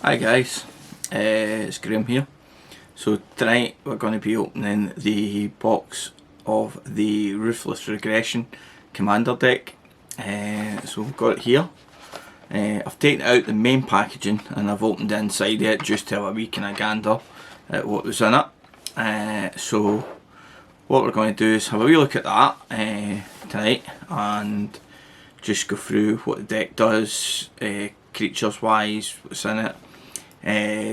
Hi guys, it's Graham here. So tonight we're going to be opening the box of the Ruthless Regression Commander deck. So we've got it here. I've taken out the main packaging and I've opened the inside it just to have a wee kind of gander at what was in it. So what we're going to do is have a wee look at that tonight and just go through what the deck does, creatures wise, what's in it,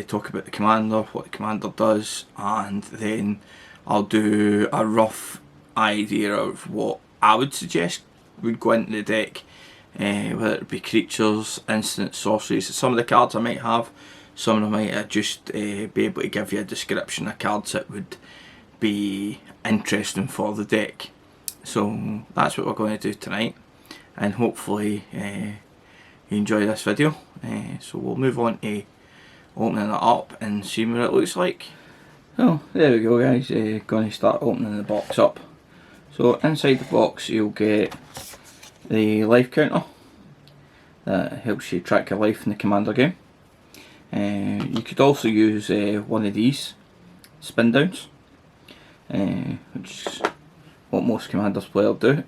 talk about the commander, what the commander does, and then I'll do a rough idea of what I would suggest would go into the deck, whether it be creatures, instant sorceries. Some of the cards I might have, some of them might just be able to give you a description of cards that would be interesting for the deck. So that's what we're going to do tonight, and hopefully you enjoy this video. So we'll move on to opening it up and seeing what it looks like. So there we go guys, going to start opening the box up. So inside the box you'll get the life counter that helps you track your life in the commander game. You could also use one of these spin downs, which is what most commanders players do.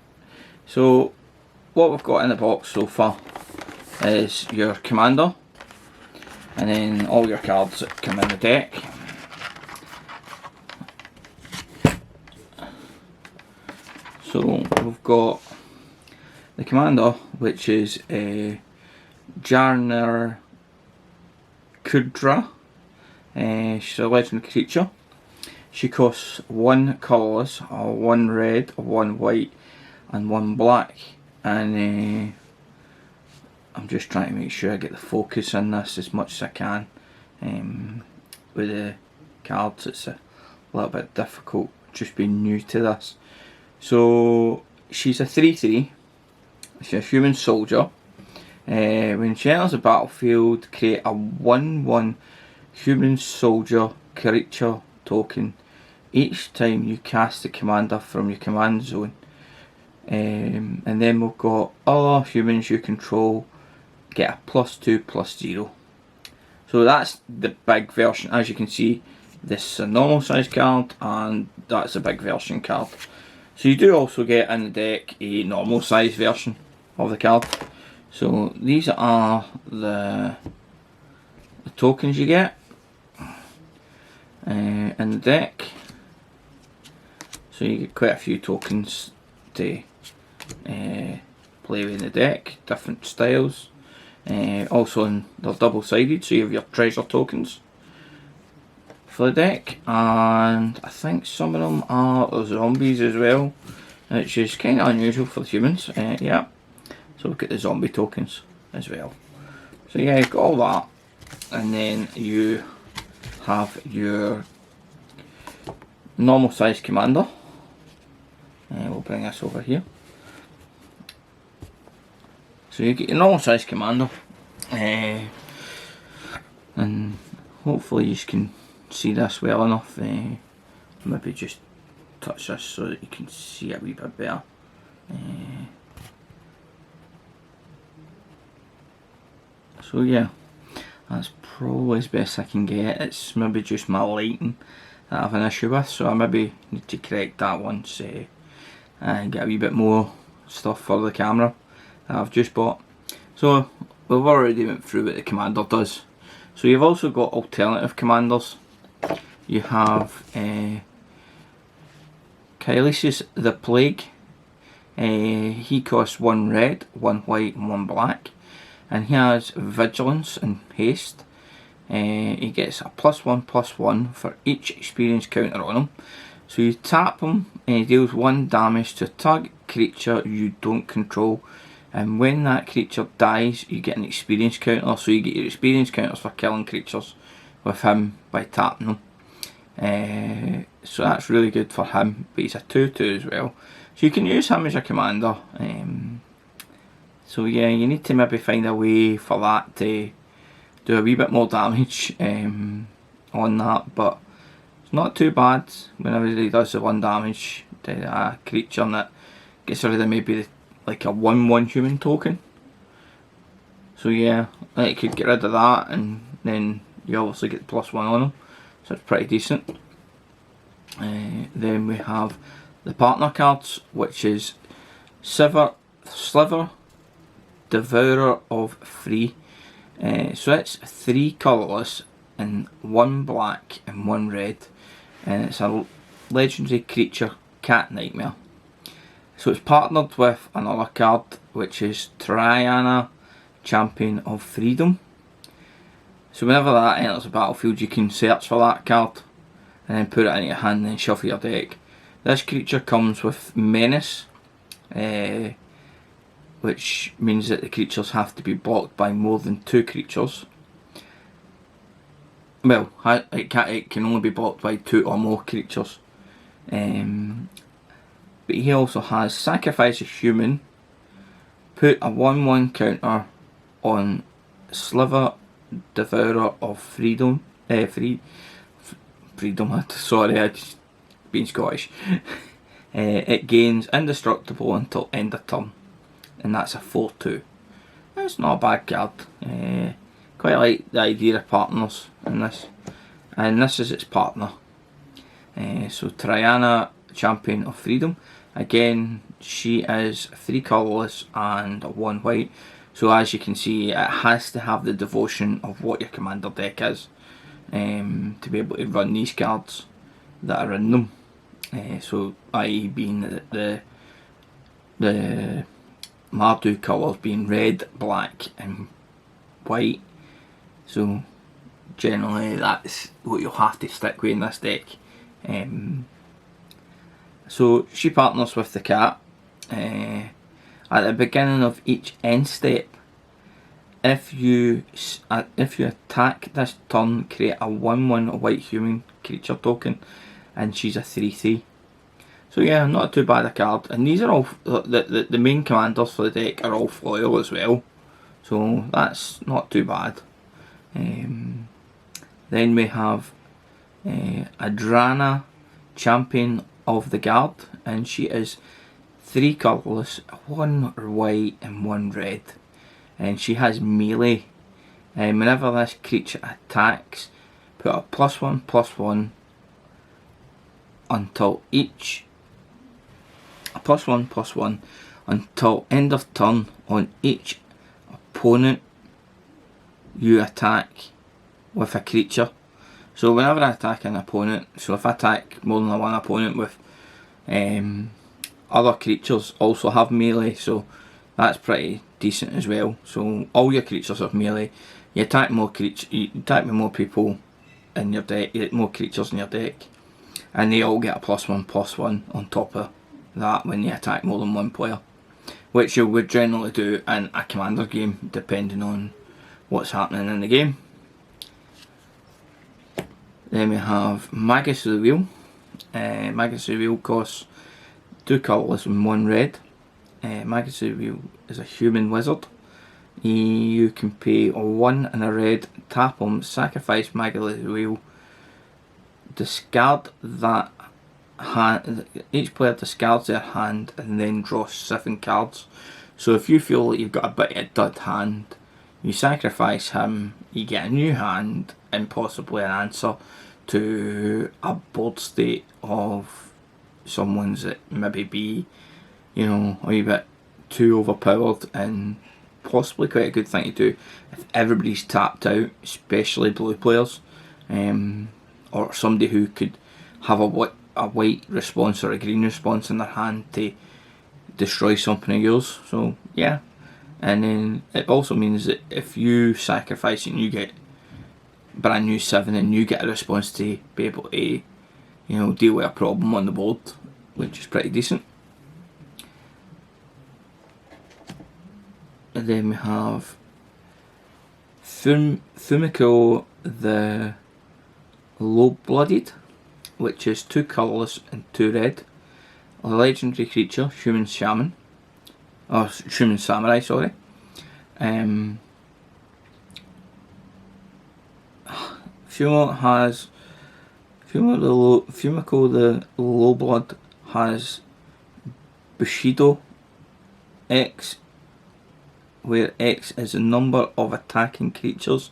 So what we've got in the box so far is your commander, and then all your cards that come in the deck. So we've got the commander, which is a Jirina kudro. She's a legendary creature. She costs 1 colourless, 1 red, 1 white and 1 black, and I'm just trying to make sure I get the focus in this as much as I can. With the cards it's a little bit difficult, just being new to this. So she's a 3/3, she's a human soldier. When she enters the battlefield, create a 1/1 human soldier creature token each time you cast the commander from your command zone. And then we've got other humans you control get a +2/+0. So that's the big version. As you can see, this is a normal size card and that's a big version card. So you do also get in the deck a normal size version of the card. So these are the tokens you get in the deck. So you get quite a few tokens to play with in the deck, different styles. Also they're double sided, so you have your treasure tokens for the deck, and I think some of them are zombies as well, which is kind of unusual for the humans. Yeah, so we've got the zombie tokens as well. So yeah, you've got all that, and then you have your normal size commander. We'll bring this over here. So you get your normal size commander, and hopefully you can see this well enough. Maybe just touch this so that you can see it a wee bit better. So yeah, that's probably as best I can get. It's maybe just my lighting that I have an issue with, so I maybe need to correct that once and get a wee bit more stuff for the camera that I've just bought. So we've already went through what the commander does. So you've also got alternative commanders. You have Kylesius the Plague. He costs 1 red, 1 white and 1 black, and he has vigilance and haste. He gets a +1/+1 for each experience counter on him. So you tap him and he deals 1 damage to a target creature you don't control, and when that creature dies you get an experience counter. So you get your experience counters for killing creatures with him by tapping them. So that's really good for him, but he's a 2/2 as well, so you can use him as your commander. So yeah, you need to maybe find a way for that to do a wee bit more damage on that, but it's not too bad whenever he does the 1 damage to a creature that gets rid of maybe like a 1/1 human token. So yeah, I could get rid of that and then you obviously get +1 on them, so it's pretty decent. Then we have the partner cards, which is Sliver, Devourer of 3. So it's 3 colourless and 1 black and 1 red, and it's a legendary creature, Cat Nightmare. So it's partnered with another card, which is Jirina, Champion of Freedom. So whenever that enters the battlefield, you can search for that card and then put it in your hand and then shuffle your deck. This creature comes with Menace, which means that the creatures have to be blocked by more than 2 creatures. Well, it can only be blocked by 2 or more creatures. But he also has Sacrifice a Human, put a 1/1 counter on Sliver, Devourer of Freedom. Freedom, sorry, I just being Scottish. It gains indestructible until end of turn, and that's a 4/2. It's not a bad card. Quite like the idea of partners in this, and this is its partner. So Jirina, Champion of Freedom. Again, she is 3 colourless and 1 white. So as you can see, it has to have the devotion of what your commander deck is, to be able to run these cards that are in them. So i.e. being the Mardu colours being red, black and white. So generally that's what you'll have to stick with in this deck. So she partners with the cat. At the beginning of each end step, if you attack this turn, create a 1/1 white human creature token, and she's a 3/3. So yeah, not too bad a card. And these are all the main commanders for the deck are all foil as well, so that's not too bad. Then we have Jirina, Champion of the Guard, and she is 3 colourless, 1 white and 1 red, and she has melee. And whenever this creature attacks, put a +1/+1 until +1/+1 until end of turn on each opponent you attack with a creature. So whenever I attack an opponent, so if I attack more than one opponent with other creatures also have melee, so that's pretty decent as well. So all your creatures have melee. You attack more you attack with more people in your deck, you get more creatures in your deck, and they all get a +1/+1 on top of that when you attack more than one player, which you would generally do in a commander game depending on what's happening in the game. Then we have Magus of the Wheel. Magus of the Wheel costs 2 colourless and 1 red. Magus of the Wheel is a human wizard. You can pay 1 and a red, tap him, sacrifice Magus of the Wheel, discard that hand. Each player discards their hand and then draws 7 cards. So if you feel like you've got a bit of a dud hand, you sacrifice him, you get a new hand and possibly an answer to a board state of someone's that maybe be, you know, a wee bit too overpowered, and possibly quite a good thing to do if everybody's tapped out, especially blue players, or somebody who could have a white response or a green response in their hand to destroy something of yours. So yeah, and then it also means that if you sacrifice and you get brand new 7 and you get a response to be able to, you know, deal with a problem on the board, which is pretty decent. And then we have Fumiko the Low-Blooded, which is 2 colourless and 2 red. A legendary creature, human shaman, or human samurai, sorry. Fumiko the Low-Blood has Bushido X, where X is the number of attacking creatures.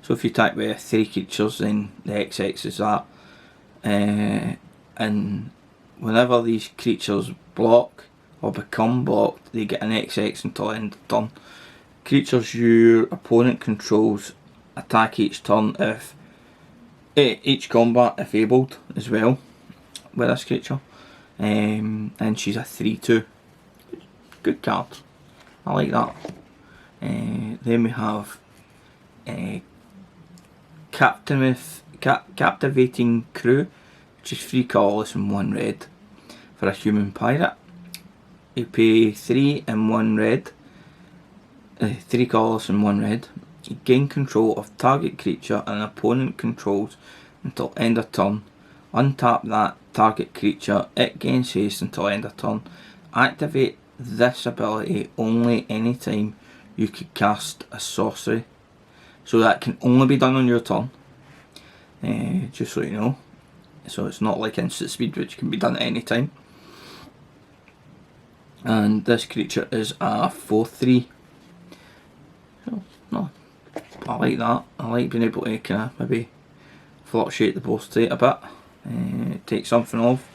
So if you attack with 3 creatures, then the XX is that. And whenever these creatures block or become blocked, they get an XX until the end of turn. Creatures your opponent controls attack each turn if each combat if abled as well with this creature. And she's a 3/2. Good card. I like that. Then we have Captivating Crew, which is 3 colourless and 1 red for a human pirate. You pay 3 and 1 red, 3 colourless and 1 red. You gain control of target creature an opponent controls until end of turn. Untap that target creature, it gains haste until end of turn. Activate this ability only anytime you could cast a sorcery. So that can only be done on your turn. Just so you know. So it's not like instant speed, which can be done at any time. And this creature is a 4/3. So, no, I like that. I like being able to kind of maybe fluctuate the board state a bit. Take something off.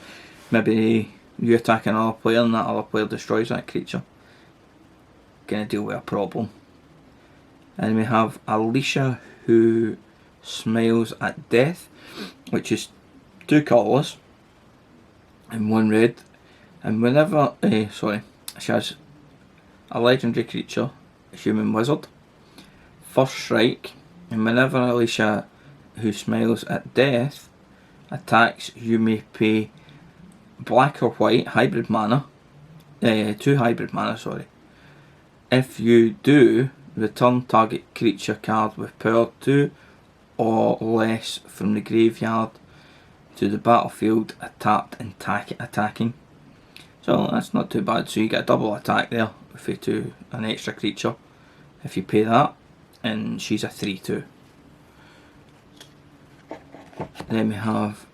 Maybe you attack another player and that other player destroys that creature. Gonna deal with a problem. And we have Alicia, who smiles at death, which is 2 colourless and 1 red. And whenever, she has a legendary creature, a human wizard, first strike, and whenever Alicia, who smiles at death, attacks, you may pay black or white hybrid mana, 2 hybrid mana, sorry. If you do, return target creature card with power 2 or less from the graveyard to the battlefield, tapped and attacking. So that's not too bad. So you get a double attack there if you do an extra creature if you pay that, and she's a 3/2. Then we have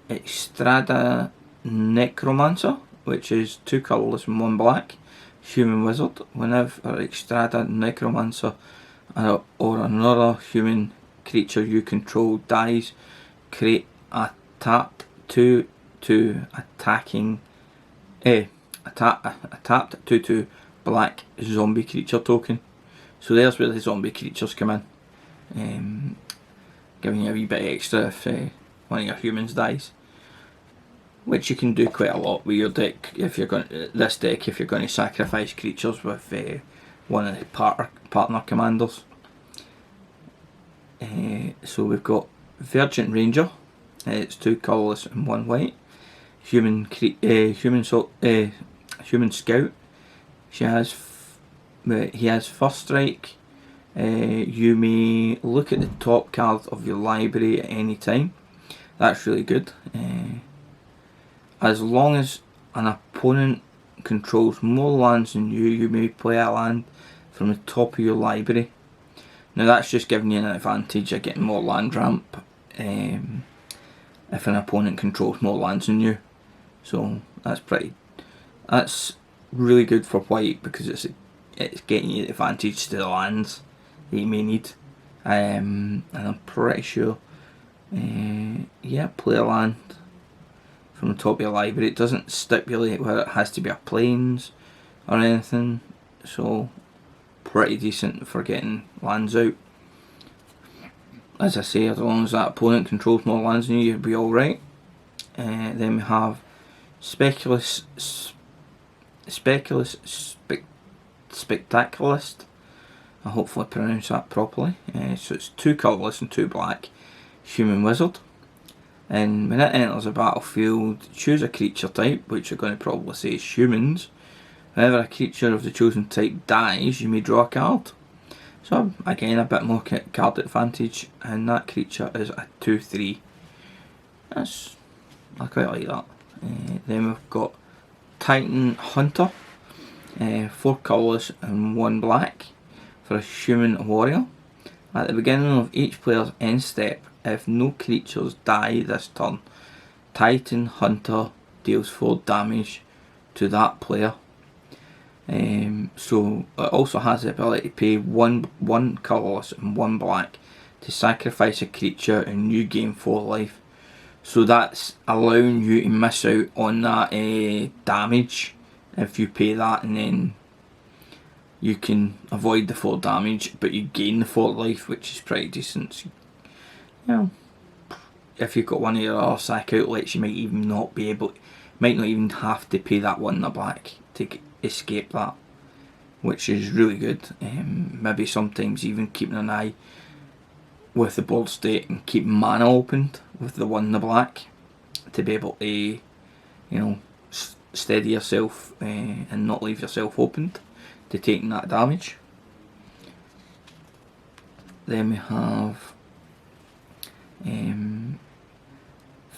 Extrada Necromancer, which is 2 colourless and 1 black, human wizard. Whenever Extrada Necromancer or another human creature you control dies, create a tapped 2/2 attacking a tapped 2/2 black zombie creature token. So there's where the zombie creatures come in, giving you a wee bit extra if one of your humans dies, which you can do quite a lot with your deck. If you're going this deck, if you're going to sacrifice creatures with one of the partner commanders. So we've got Virgin Ranger. It's 2 colourless and 1 white. Human scout. He has first strike. You may look at the top card of your library at any time. That's really good. As long as an opponent controls more lands than you, you may play a land from the top of your library. Now that's just giving you an advantage of getting more land ramp if an opponent controls more lands than you. So that's really good for white, because it's getting you the advantage to the lands that you may need. And I'm pretty sure, play a land from the top of your library. It doesn't stipulate whether it has to be a plains or anything, so pretty decent for getting lands out. As I say, as long as that opponent controls more lands than you, you'll be alright. Then we have Spectacularist. I hopefully pronounce that properly. So it's 2 colourless and 2 black, human wizard. And when it enters the battlefield, choose a creature type, which you're going to probably say is humans. Whenever a creature of the chosen type dies, you may draw a card. So again, a bit more card advantage, and that creature is a 2/3. I quite like that. Then we've got Titan Hunter, 4 colourless and 1 black for a human warrior. At the beginning of each player's end step, if no creatures die this turn, Titan Hunter deals 4 damage to that player. So it also has the ability to pay one colourless and one black to sacrifice a creature and you gain 4 life. So that's allowing you to miss out on that damage if you pay that, and then you can avoid the 4 damage but you gain the 4 life, which is pretty decent. So, you know, if you've got one of your other sack outlets, you might not even have to pay that 1 in the black to escape that, which is really good. Maybe sometimes even keeping an eye with the board state and keep mana opened with the 1 in the black to be able to, you know, steady yourself and not leave yourself opened to taking that damage. Then we have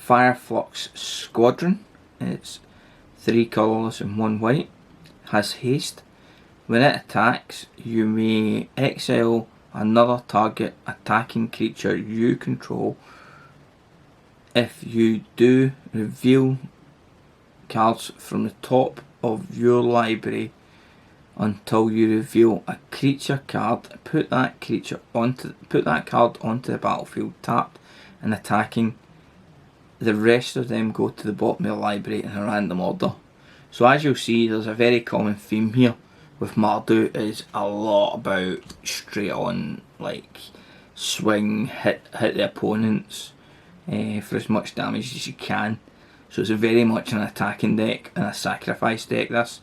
Fireflux Squadron. It's 3 colourless and 1 white. Has haste. When it attacks, you may exile another target attacking creature you control. If you do, reveal cards from the top of your library until you reveal a creature card. Put that card onto the battlefield tapped and attacking. The rest of them go to the bottom of the library in a random order. So as you'll see, there's a very common theme here with Mardu. Is a lot about straight on, like, swing, hit the opponents for as much damage as you can. So it's very much an attacking deck and a sacrifice deck, this.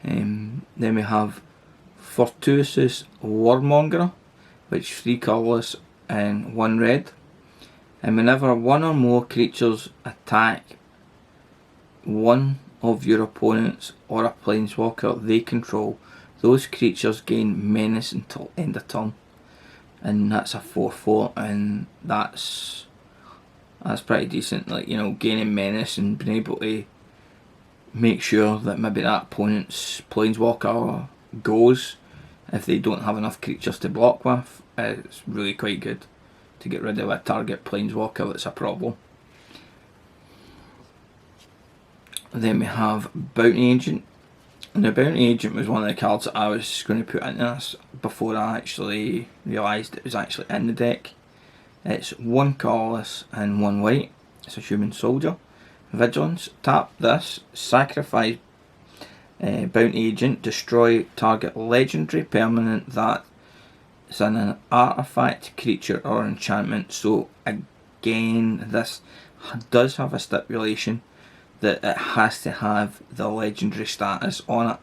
Then we have Fortuitous Warmonger, which is 3 colourless and 1 red. And whenever 1 or more creatures attack one of your opponents or a planeswalker they control, those creatures gain menace until end of turn. And that's a 4/4, and that's pretty decent. Like, you know, gaining menace and being able to make sure that maybe that opponent's planeswalker goes if they don't have enough creatures to block with. It's really quite good to get rid of a target planeswalker that's a problem. Then we have Bounty Agent. And the Bounty Agent was one of the cards that I was going to put into this before I actually realised it was actually in the deck. It's 1 colourless and 1 white. It's a human soldier. Vigilance. Tap this. Sacrifice Bounty Agent. Destroy target legendary permanent that is an artifact, creature or enchantment. So again, this does have a stipulation that it has to have the legendary status on it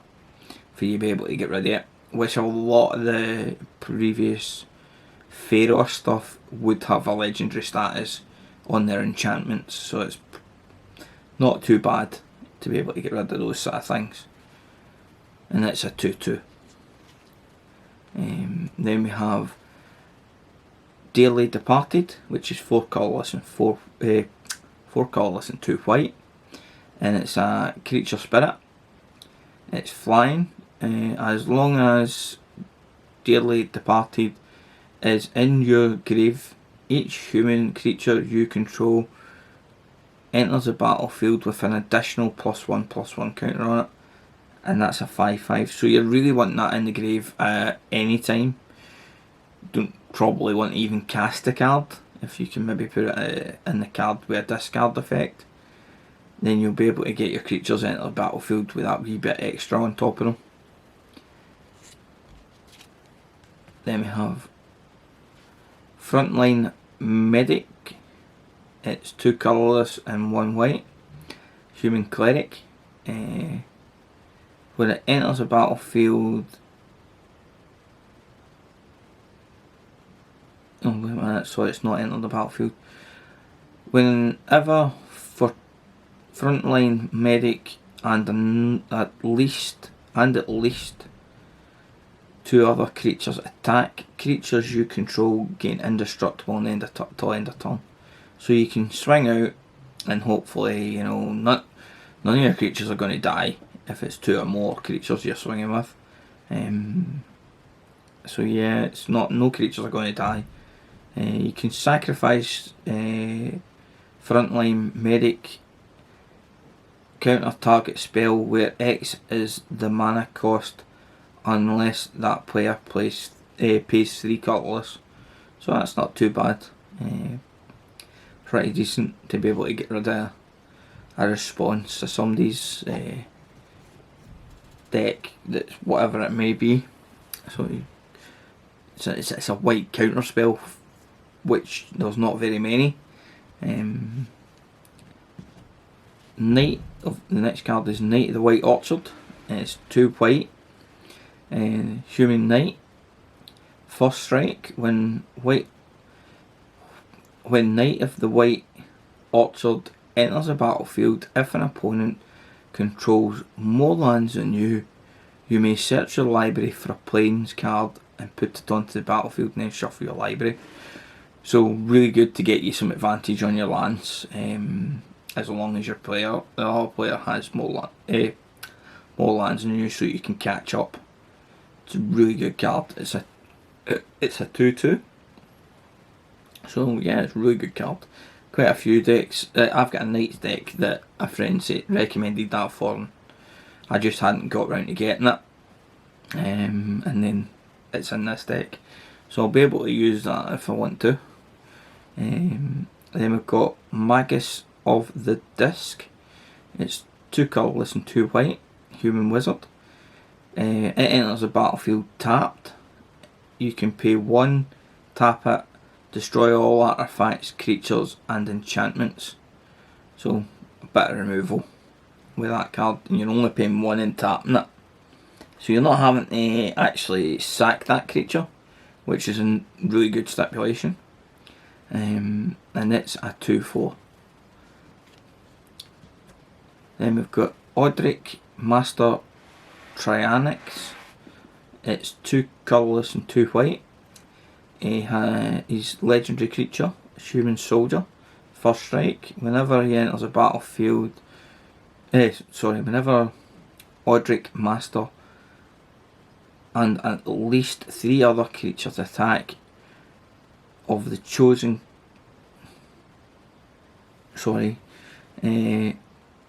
for you to be able to get rid of it, which a lot of the previous Pharaoh stuff would have a legendary status on their enchantments, so it's not too bad to be able to get rid of those sort of things. And it's a 2/2. Then we have Dearly Departed, which is 4 colourless and 4 colourless and 2 white. And it's a creature spirit. It's flying. As long as Dearly Departed is in your grave, each human creature you control enters the battlefield with an additional +1/+1 counter on it, and that's a 5/5. So you really want that in the grave at any time. Don't probably want to even cast a card. If you can maybe put it in the card with a discard effect, then you'll be able to get your creatures into the battlefield with that wee bit extra on top of them. Then we have Frontline Medic. It's 2 colourless and 1 white. Human Cleric. When it enters the battlefield... Oh, wait a minute, sorry, it's not entered the battlefield. Whenever for Frontline Medic and at least 2 other creatures attack, creatures you control gain indestructible till end of turn. So you can swing out and hopefully, you know, none of your creatures are going to die if it's 2 or more creatures you're swinging with. So yeah, it's no creatures are going to die. You can sacrifice Frontline Medic counter target spell where X is the mana cost unless that player pays 3 colourless. So that's not too bad. Pretty decent to be able to get rid of a response to somebody's deck, that's whatever it may be. So it's a white counter spell, which there's not very many. Knight of the next card is Knight of the White Orchard. It's 2 white. Human Knight. First strike, when Knight of the White Orchard enters a battlefield, if an opponent controls more lands than you, you may search your library for a Plains card and put it onto the battlefield and then shuffle your library. So really good to get you some advantage on your lands, as long as the other player has more lands than you, so you can catch up. It's a really good card. It's a 2/2. So yeah, it's a really good card. Quite a few decks. I've got a Knights deck that a friend recommended that for, and I just hadn't got round to getting it. And then it's in this deck, so I'll be able to use that if I want to. Then we've got Magus of the Disc. It's 2 colourless and 2 white. Human Wizard. It enters the battlefield tapped. You can pay 1, tap it, destroy all artifacts, creatures and enchantments. So a bit of removal with that card, and you're only paying 1 and tapping it. So you're not having to actually sack that creature, which is a really good stipulation. And it's a 2/4. Then we've got Odric, Master Trianix. It's 2 colourless and 2 white. He's legendary creature, human soldier. First strike, whenever he enters a battlefield, whenever Odric, Master and at least 3 other creatures attack of the chosen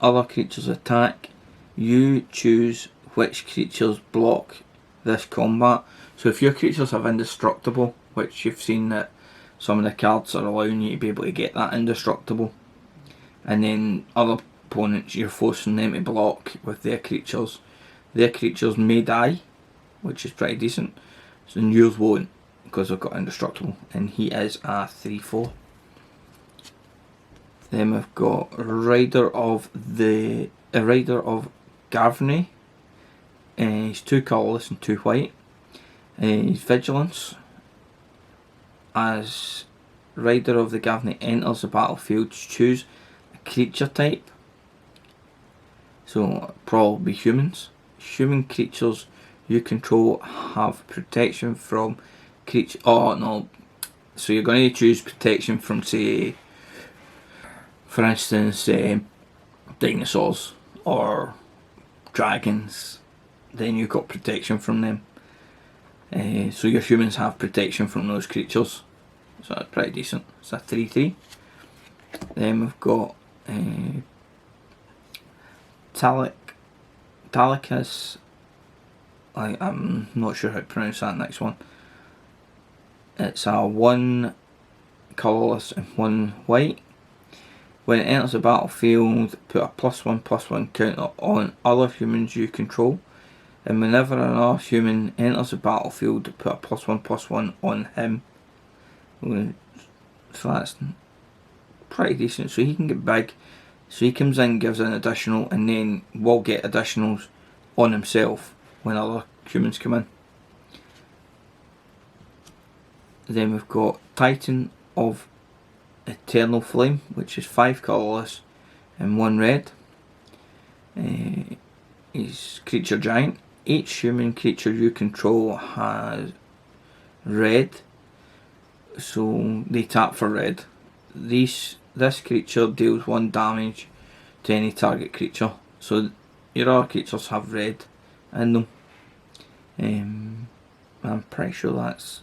other creatures attack, you choose which creatures block this combat. So if your creatures have indestructible, which you've seen that some of the cards are allowing you to be able to get that indestructible, and then other opponents, you're forcing them to block with their creatures may die, which is pretty decent. So yours won't, because I've got indestructible, and he is a 3/4. Then we've got Rider of Gavney. He's 2 colourless and 2 white. He's Vigilance. As Rider of the Gavney enters the battlefield, choose a creature type. So probably humans. Human creatures you control have protection from creature. Oh no! So you're going to choose protection from, say, for instance, dinosaurs or dragons. Then you've got protection from them. So your humans have protection from those creatures. So that's pretty decent. It's a 3/3. Then we've got Talicus. I'm not sure how to pronounce that next one. It's a 1 colourless and 1 white. When it enters the battlefield, put a +1/+1 counter on other humans you control. And whenever another human enters the battlefield, put a +1/+1 on him. So that's pretty decent. So he can get big. So he comes in, gives an additional, and then will get additionals on himself when other humans come in. Then we've got Titan of Eternal Flame, which is 5 colourless and 1 red. He's creature giant. Each human creature you control has red, so they tap for red. This creature deals 1 damage to any target creature, so your other creatures have red in them. I'm pretty sure that's...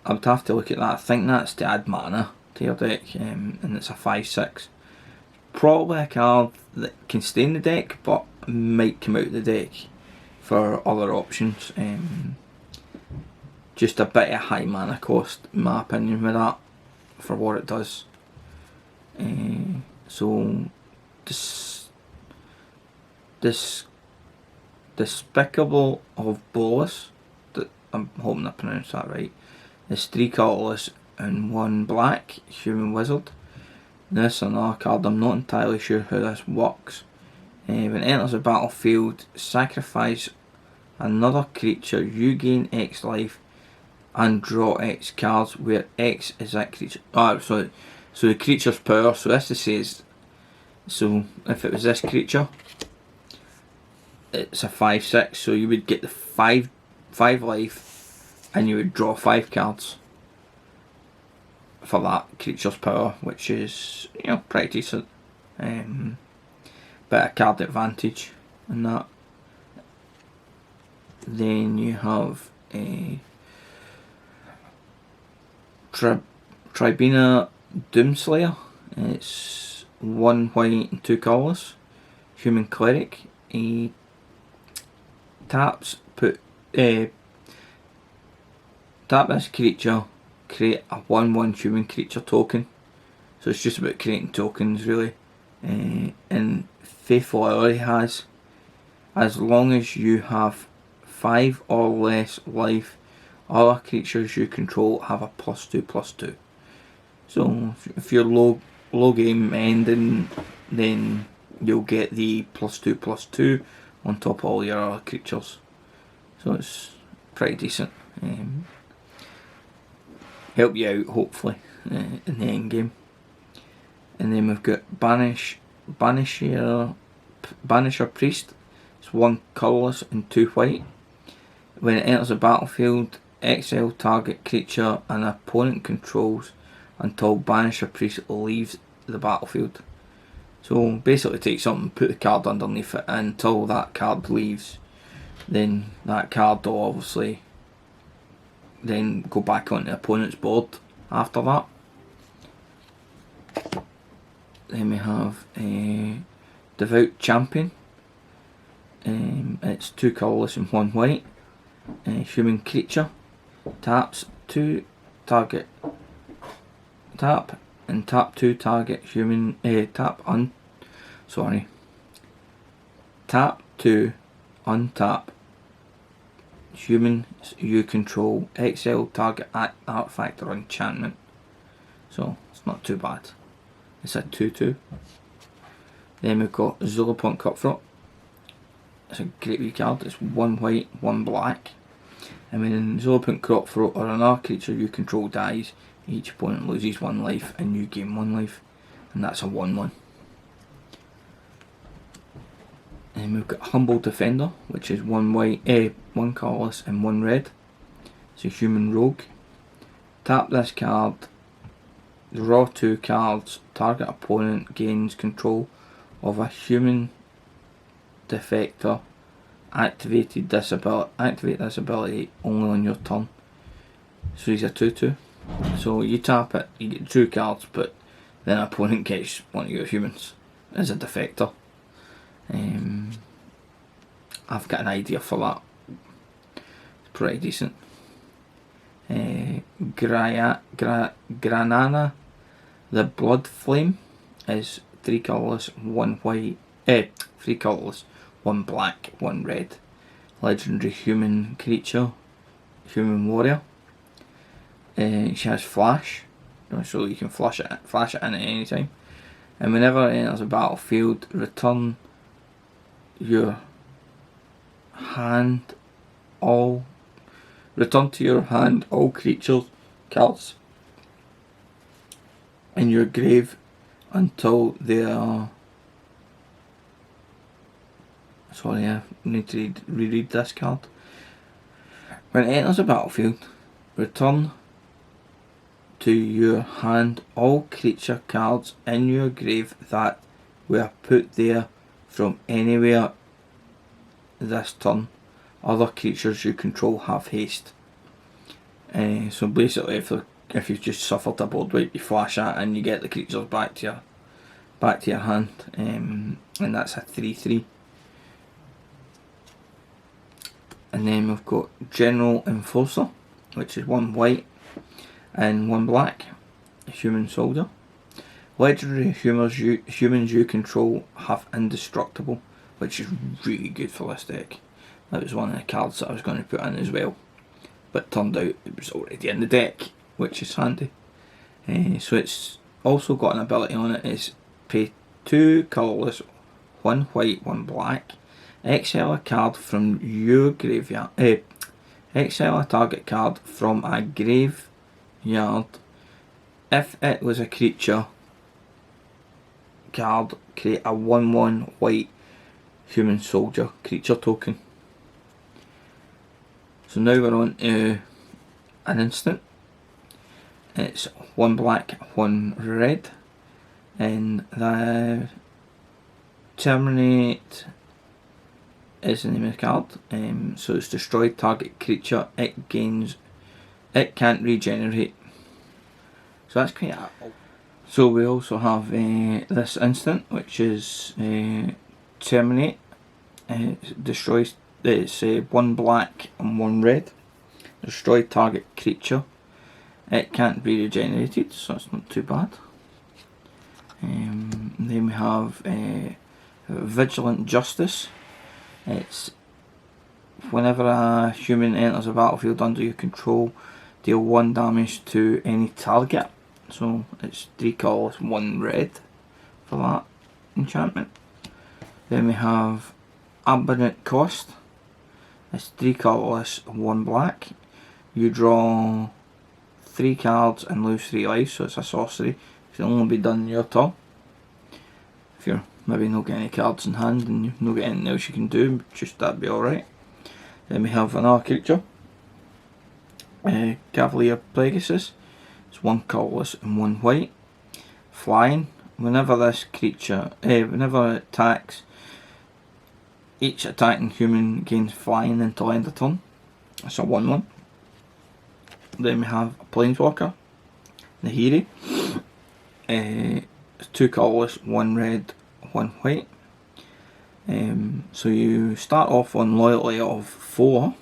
I would have to look at that. I think that's to add mana to your deck, and it's a 5/6. probably a card that can stay in the deck but might come out of the deck for other options. Just a bit of high mana cost in my opinion with that for what it does. So Despicable of Bolas, I'm hoping I pronounced that right, is 3 colourless and 1 black, human wizard. This is another card, I'm not entirely sure how this works. When it enters the battlefield, sacrifice another creature, you gain X life and draw X cards, where X is that creature. So the creature's power, so this says, so if it was this creature, it's a 5/6, so you would get the 5 life and you would draw 5 cards for that creature's power, which is, you know, pretty decent. Bit of card advantage in that. Then you have a Tribina Doomslayer. It's 1 white and 2 colours. Human cleric. He taps, tap this creature, create a 1/1 human creature token. So it's just about creating tokens really. And Faithful Ally has, as long as you have 5 or less life, other creatures you control have a +2/+2. So if you're low game ending, then you'll get the +2/+2 on top of all your other creatures. So it's pretty decent. Help you out hopefully in the end game. And then we've got Banisher Priest. It's 1 colourless and 2 white. When it enters the battlefield, exile target creature an opponent controls until Banisher Priest leaves the battlefield. So basically take something, put the card underneath it until that card leaves. Then that card will obviously then go back on the opponent's board after that. Then we have a Devout Champion. It's 2 colourless and 1 white. Human creature. Taps 2 target. Tap and tap 2 target human. Tap 2 untap humans you control, exile target artifact or enchantment. So it's not too bad. It's a 2/2. Then we've got Zulapunk Cutthroat. It's a great wee card. It's 1 white, 1 black. And when Zulapunk Cutthroat or another creature you control dies, each opponent loses 1 life and you gain 1 life. And that's a 1/1. And we've got Humble Defender, which is 1 white, 1 colourless and 1 red. It's a human rogue. Tap this card, draw 2 cards, target opponent gains control of a human defector. Activate this ability only on your turn. So he's a 2/2. So you tap it, you get 2 cards, but then opponent gets one of your humans as a defector. I've got an idea for that. It's pretty decent. Granana, the Blood Flame, is 3 colourless, 1 white. 3 colourless, 1 black, 1 red. Legendary human creature, human warrior. She has flash, so you can flash it in at any time. And whenever it enters a battlefield, return to your hand all creatures cards in your grave until they are. Sorry, I need to reread this card. When it enters a battlefield, return to your hand all creature cards in your grave that were put there from anywhere this turn. Other creatures you control have haste. So basically, if you've just suffered a board wipe, you flash that and you get the creatures back to back to your hand, and that's a 3/3. And then we've got General Enforcer, which is 1 white and 1 black, a human soldier. Legendary humans you control have indestructible, which is really good for this deck. That was one of the cards that I was going to put in as well, but turned out it was already in the deck, which is handy. So it's also got an ability on it, is pay 2 colourless, 1 white, 1 black, exile a card from your graveyard, exile a target card from a graveyard. If it was a creature card, create a 1/1 white human soldier creature token. So now we're on to an instant. It's 1 black, 1 red, and the Terminate is the name of the card. So it's destroy target creature. It can't regenerate. So that's quite a... So we also have this instant, which is Terminate. It destroys. It's 1 black and 1 red. Destroy target creature. It can't be regenerated, so it's not too bad. Then we have Vigilant Justice. It's whenever a human enters a battlefield under your control, deal 1 damage to any target. So it's 3 colours, 1 red for that enchantment. Then we have Aberrant Cost. It's 3 colourless, 1 black. You draw 3 cards and lose 3 lives, so it's a sorcery. It can only be done in your turn. If you're maybe not getting any cards in hand and you've not got anything else you can do, just that'd be alright. Then we have another creature, Cavalier Pegasus. It's 1 colourless and 1 white. Flying. Whenever this creature, whenever it attacks, each attacking human gains flying until end of turn. It's a 1/1. Then we have a Planeswalker, Nahiri. It's 2 colourless, 1 red, 1 white. So you start off on loyalty of 4,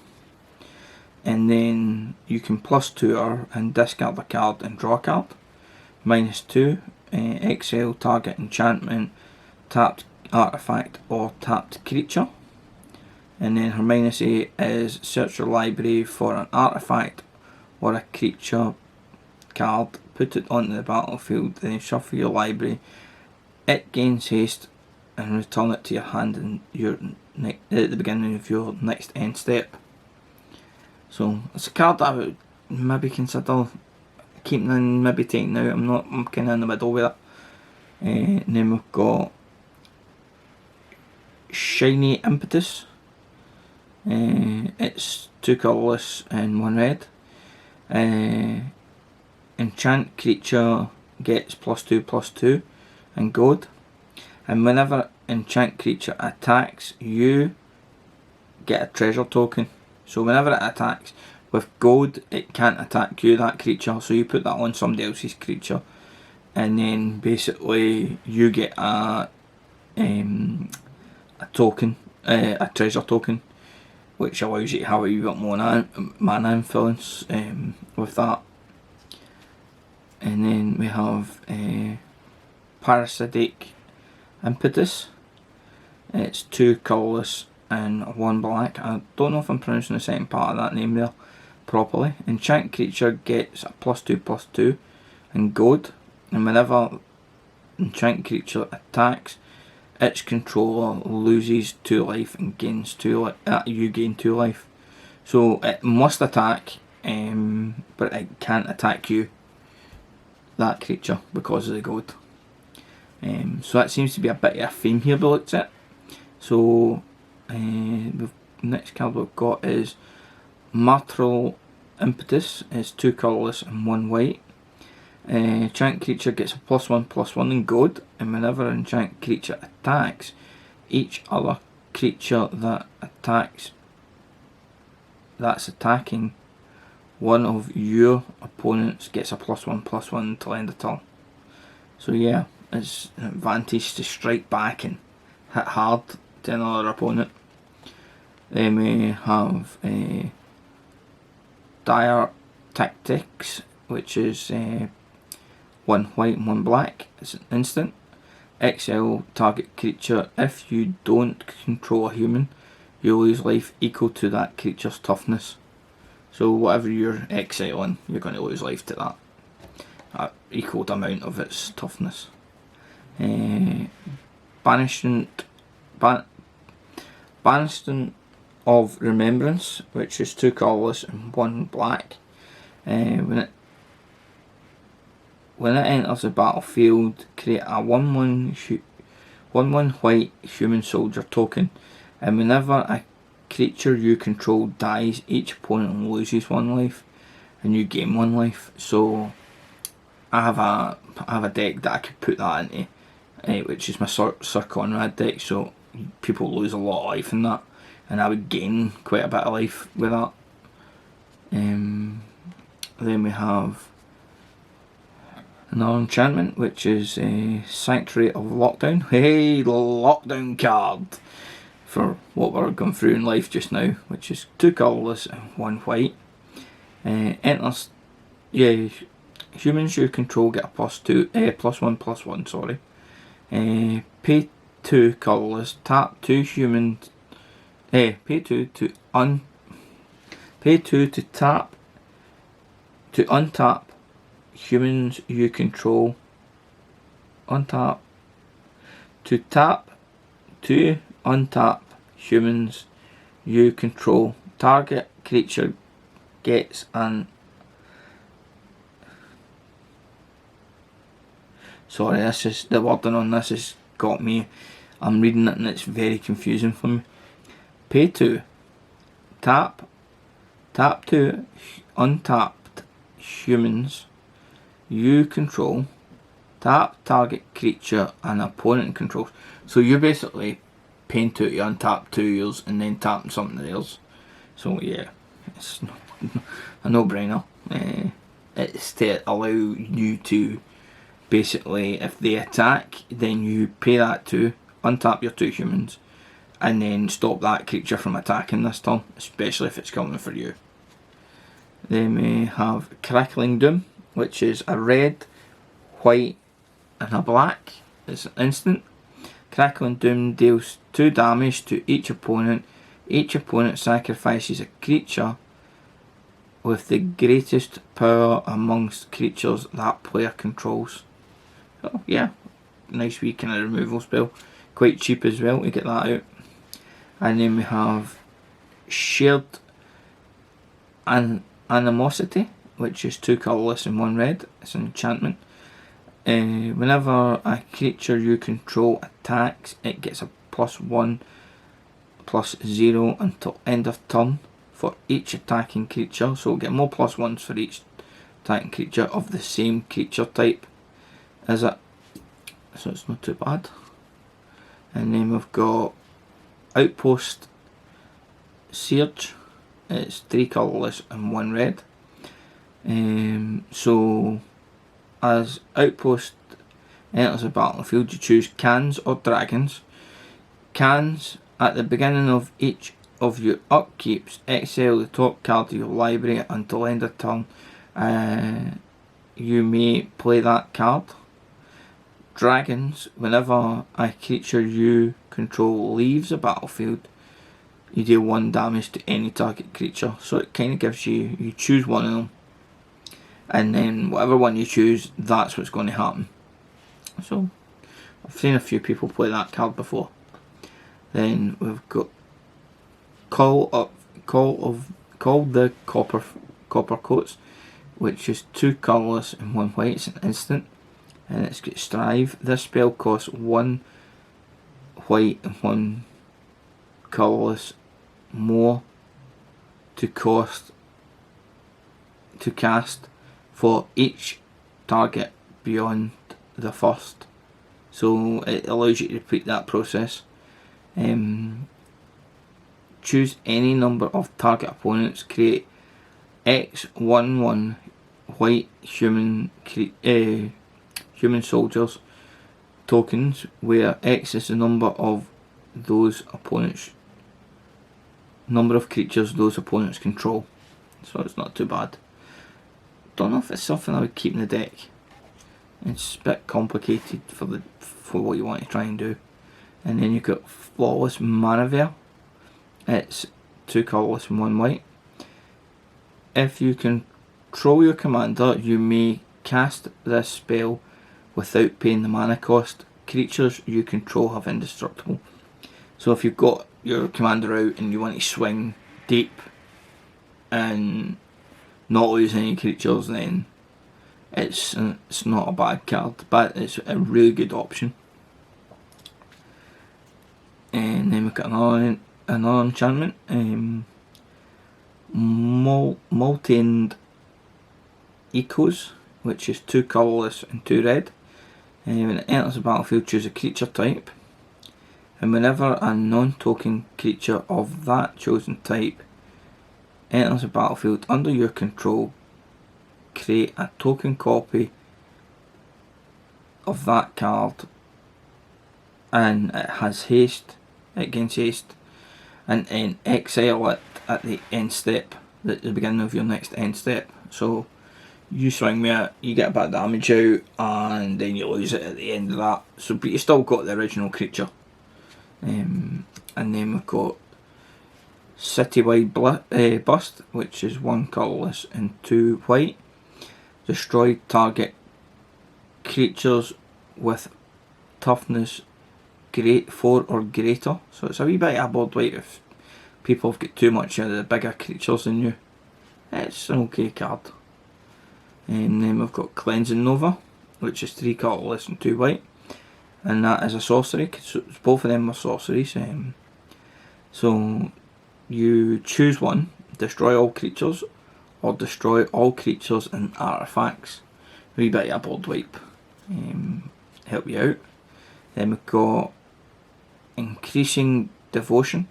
and then you can +2 her and discard a card and draw a card. -2, exile target enchantment, tapped artifact or tapped creature. And then her -8 is search your library for an artifact or a creature card, put it onto the battlefield, then shuffle your library. It gains haste and return it to your hand in your at the beginning of your next end step. So it's a card that I would maybe consider keeping in, maybe taking out. I'm kind of in the middle with it. And then we've got Shiny Impetus. It's 2 colourless and 1 red. Enchant creature gets +2/+2 and gold. And whenever enchant creature attacks, you get a treasure token. So whenever it attacks with gold, it can't attack you, that creature. So you put that on somebody else's creature, and then basically you get a token, a treasure token, which allows you to have a wee bit more mana influence with that. And then we have Parasitic Impetus. It's 2 colourless and 1 black. I don't know if I'm pronouncing the second part of that name there properly. Enchant creature gets a +2/+2 and gold. And whenever enchant creature attacks, its controller loses 2 life and gains 2 life. You gain 2 life. So it must attack, but it can't attack you, that creature, because of the gold. So that seems to be a bit of a theme here by the looks at it. So the next card we've got is Martial Impetus. It's 2 colourless and 1 white. Enchant creature gets a +1/+1 in gold, and whenever an enchant creature attacks, each other creature that's attacking one of your opponents gets a +1/+1 until end of turn. So yeah, It's an advantage to strike back and hit hard to another opponent. Then we have dire tactics, which is 1 white and 1 black. It's an instant. XL target creature. If you don't control a human, you lose life equal to that creature's toughness. So whatever you're exiling, you're going to lose life to that equal amount of its toughness. Banishment of Remembrance, which is 2 colourless and 1 black. When it enters the battlefield, create a 1/1 white human soldier token, and whenever a creature you control dies, each opponent loses 1 life, and you gain 1 life. So I have a deck that I could put that into, which is my Sir Conrad deck. So people lose a lot of life in that, and I would gain quite a bit of life with that. Then we have another enchantment, which is Sanctuary of Lockdown. Hey, lockdown card for what we're going through in life just now, which is 2 colourless and 1 white. Enters, humans you control get a +1/+1. Sorry. Pay 2 colourless. Tap 2 humans. Pay 2 to tap to untap humans you control. Untap to tap to untap humans you control. Target creature gets an. Sorry, this is the wording on this has got me. I'm reading it and it's very confusing for me. Pay 2. Tap to untapped humans you control. Tap target creature an opponent controls. So you're basically paying 2 to untap 2 yours and then tapping something else. So yeah, it's a no-brainer. It's to allow you to basically, if they attack, then you pay that 2, untap your 2 humans, and then stop that creature from attacking this turn, especially if it's coming for you. Then we have Crackling Doom, which is a red, white and a black. It's an instant. Crackling Doom deals 2 damage to each opponent. Each opponent sacrifices a creature with the greatest power amongst creatures that player controls. So yeah, nice wee kind of removal spell. Quite cheap as well to get that out. And then we have Shared Animosity, which is 2 colourless and 1 red. It's an enchantment. Whenever a creature you control attacks, it gets a +1/+0 until end of turn for each attacking creature. So we'll get more +1s for each attacking creature of the same creature type as it. So it's not too bad. And then we've got Outpost Surge. It's 3 colourless and 1 red. So as Outpost enters the battlefield, you choose cans or dragons. Cans, at the beginning of each of your upkeeps, exile the top card of your library until end of turn. You may play that card. Dragons, whenever a creature you control leaves the battlefield, you deal 1 damage to any target creature. So it kind of gives you choose one of them, and then whatever one you choose, that's what's going to happen. So I've seen a few people play that card before. Then we've got Call the Copper Coats, which is 2 colourless and 1 white. It's an instant, and it's got Strive. This spell costs 1 white and 1 colourless more to cast for each target beyond the first. So it allows you to repeat that process. Choose any number of target opponents. Create X11 white human soldiers tokens, where X is the number of creatures those opponents control. So it's not too bad. Don't know if it's something I would keep in the deck. It's a bit complicated for what you want to try and do. And then you've got Flawless Manivere. It's 2 colourless and 1 white. If you control your commander, you may cast this spell without paying the mana cost. Creatures you control have indestructible. So if you've got your commander out and you want to swing deep and not lose any creatures, then it's not a bad card, but it's a really good option. And then we've got another enchantment, Molten Echoes, which is 2 colourless and 2 red. When it enters the battlefield, choose a creature type, and whenever a non-token creature of that chosen type enters the battlefield under your control, create a token copy of that card, and it has haste, it gains haste, and then exile it at the end step, at the beginning of your next end step. So you swing with it, you get a bit of damage out, and then you lose it at the end of that. So, but you still got the original creature. And then we've got Citywide Bust, which is 1 colourless and 2 white. Destroy target creatures with toughness 4 or greater. So it's a wee bit of a board wipe if people have got too much of the bigger creatures than you. It's an okay card. And then we've got Cleansing Nova, which is 3 colourless and 2 white. And that is a sorcery, so both of them are sorceries. So you choose one, destroy all creatures, or destroy all creatures and artifacts. A wee bit of a board wipe, help you out. Then we've got Increasing Devotion.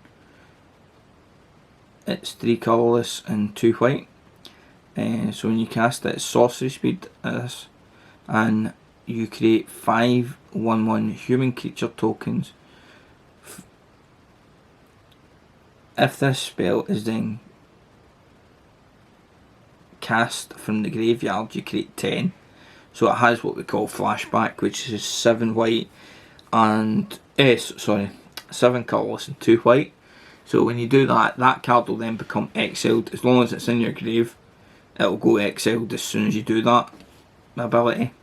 It's 3 colourless and 2 white. So when you cast it, it's sorcery speed, and you create 5 1/1 human creature tokens. If this spell is then cast from the graveyard, you create 10. So it has what we call flashback, which is 7 white and 7 colourless and 2 white. So when you do that, that card will then become exiled. As long as it's in your grave, it'll go exiled as soon as you do that ability,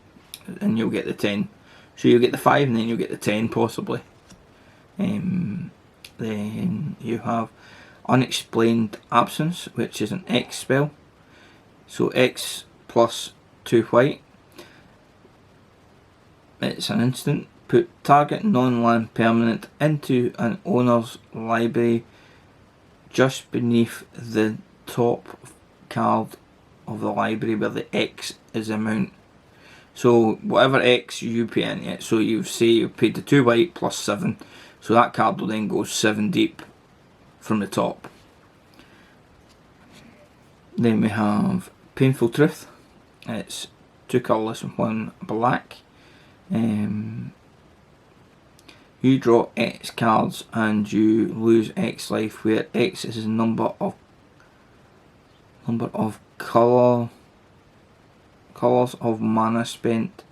and you'll get the 10. So you'll get the 5 and then you'll get the 10 possibly. Then you have Unexplained Absence, which is an X spell. So X plus 2 white. It's an instant. Put target non-land permanent into an owner's library just beneath the top card of the library where the X is the amount. So whatever X you put in it, so you say you paid the 2 white plus 7, so that card will then go 7 deep from the top. Then we have Painful Truth. It's 2 colourless and 1 black. You draw X cards and you lose X life, where X is the number of colours of mana spent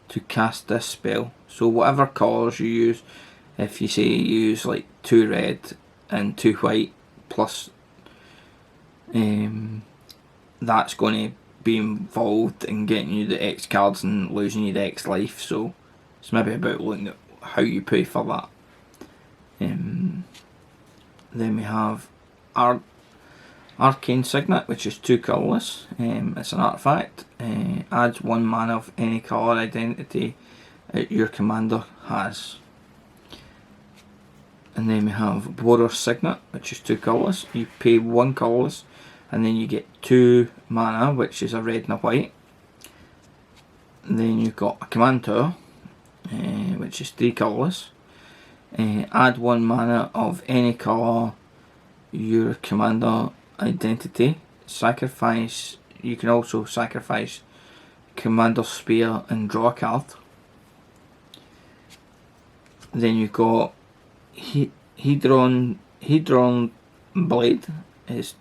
to cast this spell. So whatever colours you use, if you say you use like 2 red and 2 white plus, that's going to be involved in getting you the X cards and losing you the X life. So it's maybe about looking at how you pay for that. Then we have Arcane Signet, which is 2 colourless. It's an artifact. Adds 1 mana of any colour identity your commander has. And then we have Border's Signet, which is 2 colourless. You pay 1 colourless, and then you get 2 mana, which is a red and a white. And then you've got a Command Tower, which is 3 colourless. Add 1 mana of any colour your commander identity. Sacrifice. You can also sacrifice Commander Spear and draw a card. Then you've got Hedron Blade. It's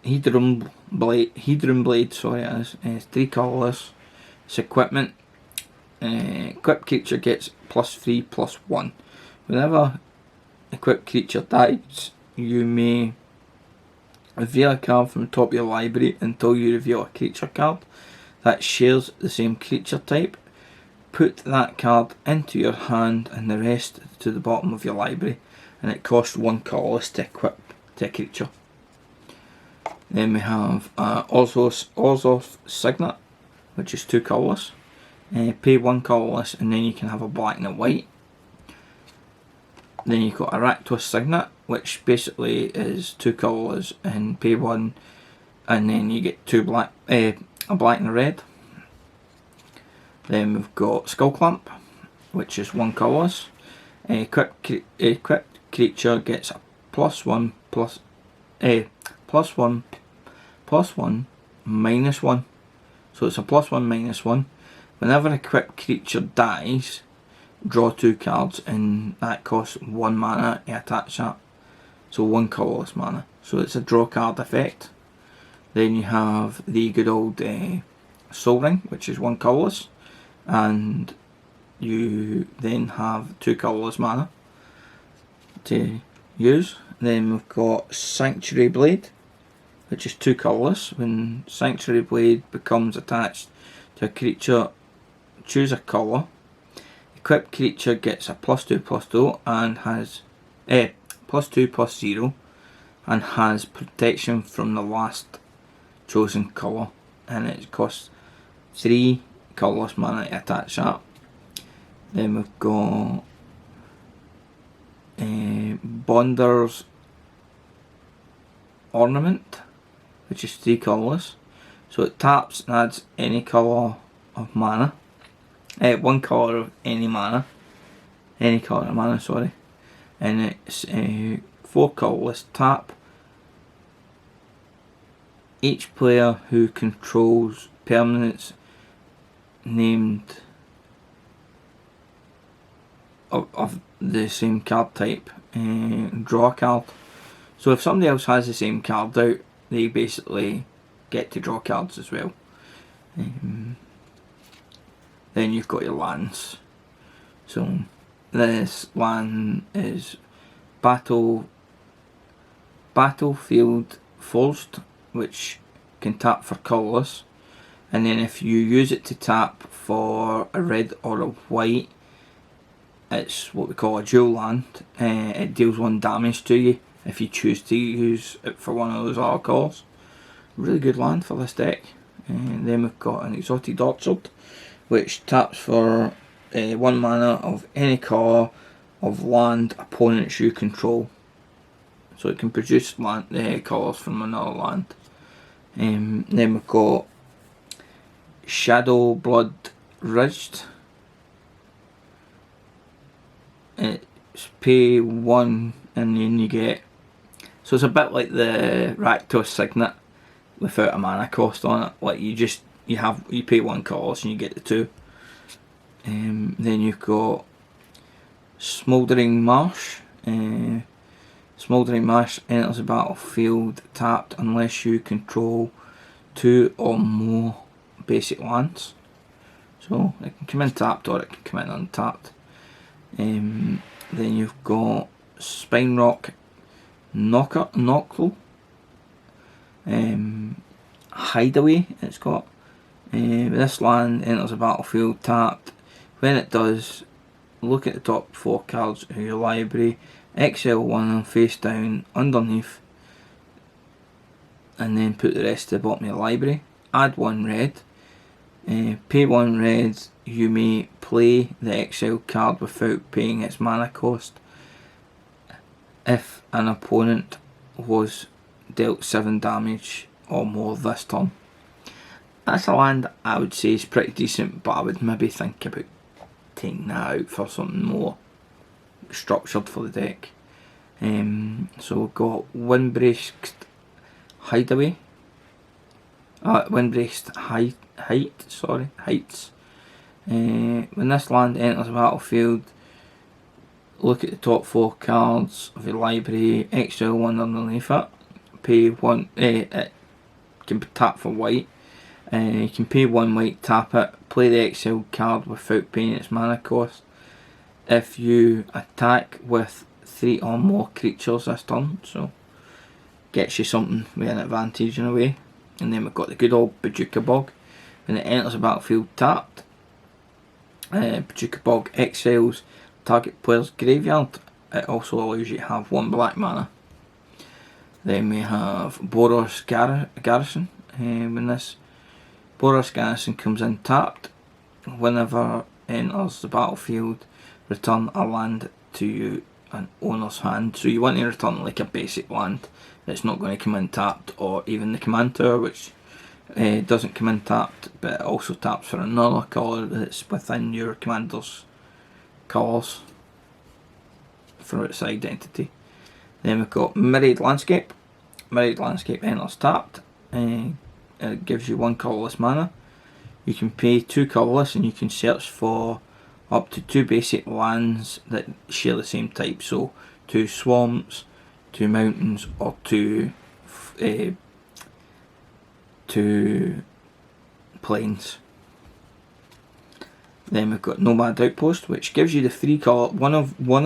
Hedron Blade, sorry it is. It's 3 colours. It's equipment. Equipped creature gets +3/+1. Whenever equipped creature dies, you may reveal a card from the top of your library until you reveal a creature card that shares the same creature type. Put that card into your hand and the rest to the bottom of your library, and it costs 1 colourless to equip to a creature. Then we have Orzhov Signet, which is 2 colourless. Pay 1 colourless and then you can have a black and a white. Then you've got RUTHLESS Signet, which basically is 2 colours and pay 1, and then you get 2 black, a black and a red. Then we've got Skull Clamp, which is 1 colourless. Equipped creature gets a +1/+1 -1. So it's a +1 -1. Whenever an equipped creature dies, draw 2 cards, and that costs 1 mana to attach that. So 1 colourless mana. So it's a draw card effect. Then you have the good old Soul Ring, which is 1 colourless, and you then have 2 colourless mana to use. Then we've got Sanctuary Blade, which is 2 colourless. When Sanctuary Blade becomes attached to a creature, choose a colour. Equipped creature gets a +2/+2 and has +2/+0 and has protection from the last chosen colour, and it costs 3 colourless mana to attach that. Then we've got Bonder's Ornament, which is 3 colourless. So it taps and adds any colour of mana. 1 colour of any mana. Any colour of mana, sorry. And it's 4 colourless. Tap. Each player who controls permanents named of the same card type, draw a card. So if somebody else has the same card out, they basically get to draw cards as well. Then you've got your lands. So this land is Battlefield Forged, which can tap for colourless, and then if you use it to tap for a red or a white, it's what we call a dual land. It deals 1 damage to you if you choose to use it for one of those other colours. Really good land for this deck. And then we've got an Exotic Orchard, which taps for 1 mana of any colour of land opponents you control. So it can produce land colours from another land. Then we've got Shadow Blood Ridged. It's pay 1 and then you get, so it's a bit like the Rakdos Signet without a mana cost on it. Like you pay 1 colours and you get the 2. Then you've got Smouldering Marsh. Smouldering Marsh enters the battlefield tapped unless you control 2 or more basic lands. So it can come in tapped or it can come in untapped. Then you've got Spine Rock Knockle. Hideaway it's got. This land enters the battlefield tapped. When it does, look at the top 4 cards of your library, exile 1 face down underneath, and then put the rest to the bottom of your library. Add 1 red. Pay 1 red. You may play the exile card without paying its mana cost if an opponent was dealt 7 damage or more this turn. That's a land I would say is pretty decent, but I would maybe think about taking that out for something more structured for the deck. So we've got Windbraced Hideaway. Windbraced Heights. When this land enters the battlefield, look at the top 4 cards of your library, exile 1 underneath it, pay 1, it can be tapped for white, you can pay 1 white, tap it, play the exiled card without paying its mana cost. If you attack with 3 or more creatures this turn, so gets you something with an advantage in a way. And then we've got the good old Bojuka Bog. When it enters the battlefield tapped, Bojuka Bog exiles target player's graveyard. It also allows you to have 1 black mana. Then we have Boros Garrison. When this Boros Garrison comes in tapped, whenever it enters the battlefield, return a land to you an owner's hand. So you want to return like a basic land that's not going to come in tapped, or even the command tower, which doesn't come in tapped, but it also taps for another colour that's within your commander's colours for its identity. Then we've got Mirrored Landscape. Mirrored Landscape enters tapped. It gives you 1 colourless mana. You can pay 2 colourless and you can search for up to 2 basic lands that share the same type. So 2 swamps, 2 mountains, or 2 plains. Then we've got Nomad Outpost, which gives you the 3 colour, one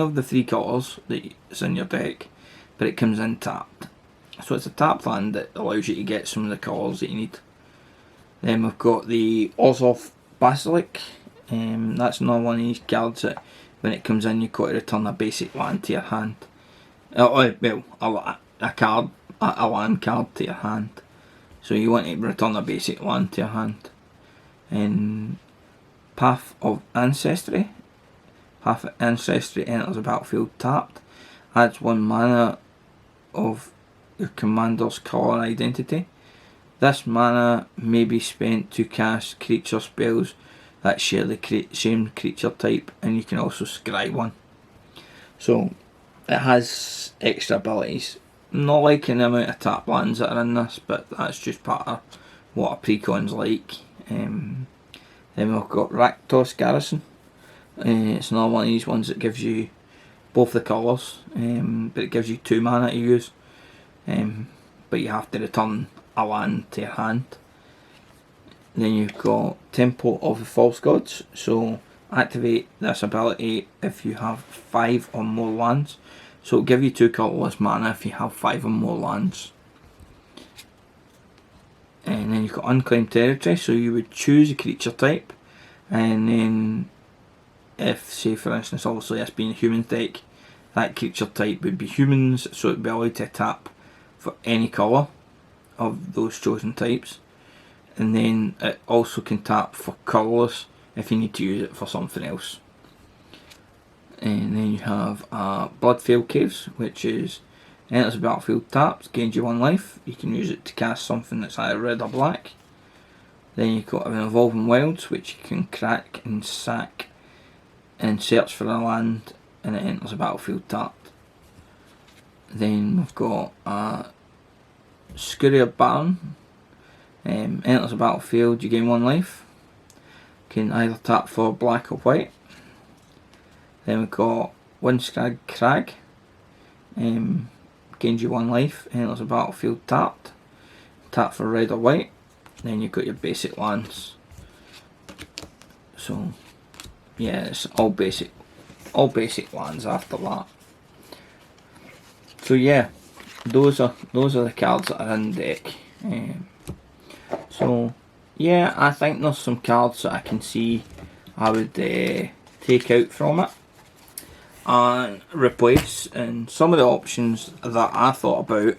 of the 3 colours that's in your deck, but it comes in tapped. So it's a tapped land that allows you to get some of the colours that you need. Then we've got the Orzhov Basilisk. That's another one of these cards that when it comes in you've got to return a basic land to your hand. Well, a land card to your hand. So you want to return a basic land to your hand. And Path of Ancestry. Path of Ancestry enters the battlefield tapped. Adds 1 mana of your commander's colour identity. This mana may be spent to cast creature spells that share the same creature type, and you can also scry 1. So it has extra abilities. Not liking the amount of tap lands that are in this, but that's just part of what a precon's like. Then we've got Rakdos Garrison. It's another one of these ones that gives you both the colours, but it gives you 2 mana to use. But you have to return a land to your hand. Then you've got Temple of the False Gods. So activate this ability if you have 5 or more lands. So it'll give you 2 colourless mana if you have 5 or more lands. And then you've got Unclaimed Territory. So you would choose a creature type, and then if, say for instance, obviously this being a human deck, that creature type would be humans, so it would be allowed to tap for any colour of those chosen types. And then it also can tap for colourless if you need to use it for something else. And then you have Bloodfell Caves, which is enters the battlefield tapped, gains you 1 life. You can use it to cast something that's either red or black. Then you've got an Evolving Wilds, which you can crack and sack and search for a land, and it enters the battlefield tapped. Then we've got Scurrier Baron. Enters the battlefield, you gain 1 life. Can either tap for black or white. Then we've got Windscrag Crag. Gains you 1 life. Enters the battlefield tapped. Tap for red or white. Then you've got your basic lands. So yeah, it's all basic lands after that. So yeah, those are the cards that are in the deck. So yeah, I think there's some cards that I can see I would take out from it and replace, and some of the options that I thought about